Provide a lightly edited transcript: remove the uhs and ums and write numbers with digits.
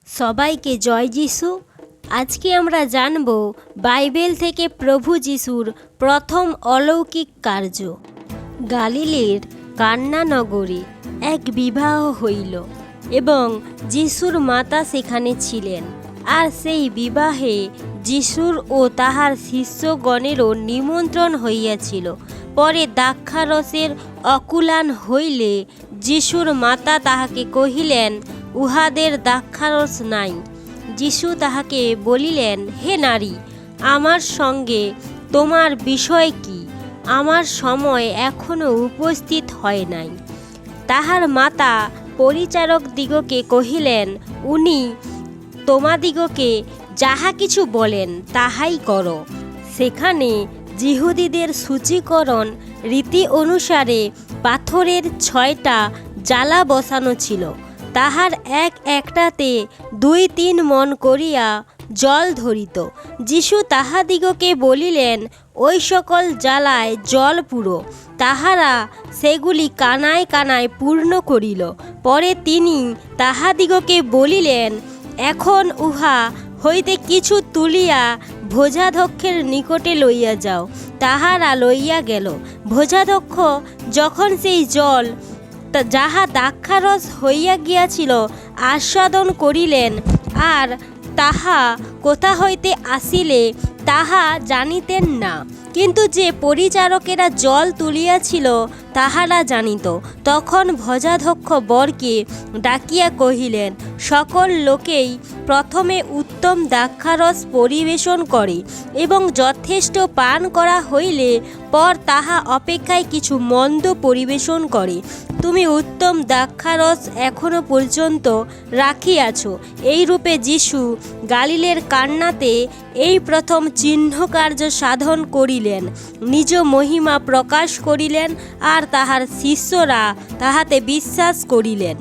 সবাইকে জয় যিশু। আজকে আমরা জানব বাইবেল থেকে প্রভু যিশুর প্রথম অলৌকিক কার্য। গালিলের কান্না নগরে এক বিবাহ হইল এবং যিশুর মাতা সেখানে ছিলেন। আর সেই বিবাহে যিশুর ও তাহার শিষ্যগণেরও নিমন্ত্রণ হইয়াছিল। পরে দ্রাক্ষারসের অকুলান হইলে যিশুর মাতা তাহাকে কহিলেন, উহাদের দ্রাক্ষারস নাই। যিশু তাহাকে বলিলেন, হে নারী, আমার সঙ্গে তোমার বিষয় কি? আমার সময় এখনও উপস্থিত হয় নাই। তাহার মাতা পরিচারক দিগকে কহিলেন, উনি তোমাদিগকে যাহা কিছু বলেন তাহাই করো। সেখানে যিহুদীদের সূচীকরণ রীতি অনুসারে পাথরের 6টা জ্বালা বসানো ছিল। তাহার এক একটাতে 2-3 মণ করিয়া জল ধরিত। যিশু তাহাদিগকে বলিলেন, ওই সকল জ্বালায় জল পুরো। তাহারা সেগুলি কানায় কানায় পূর্ণ করিল। পরে তিনি তাহাদিগকে বলিলেন, এখন উহা হইতে কিছু তুলিয়া ভোজাধ্যক্ষের নিকটে লইয়া যাও। তাহারা লইয়া গেল। ভোজাধ্যক্ষ যখন সেই জল যাহা দ্রাক্ষারস হইয়া গিয়াছিল আস্বাদন করিলেন, আর তাহা কোথা হইতে আসিলে তাহা জানিতেন না, কিন্তু যে পরিচারকেরা জল তুলিয়াছিল তাহারা জানিত। তখন ভোজাধ্যক্ষ বরকে ডাকিয়া কহিলেন, সকল লোকেই প্রথমে উত্তম দ্রাক্ষারস পরিবেশন করে এবং যথেষ্ট পান করা হইলে পর তাহা অপেক্ষায় কিছু মন্দ পরিবেশন করে। তুমি উত্তম দ্রাক্ষারস এখনো পর্যন্ত রাখিয়াছ। এইরূপে যিশু গালিলের কান্নাতে এই প্রথম চিহ্নকার্য সাধন করিলেন, নিজ মহিমা প্রকাশ করিলেন, আর তাহার শিষ্যরা তাহাতে বিশ্বাস করিলেন।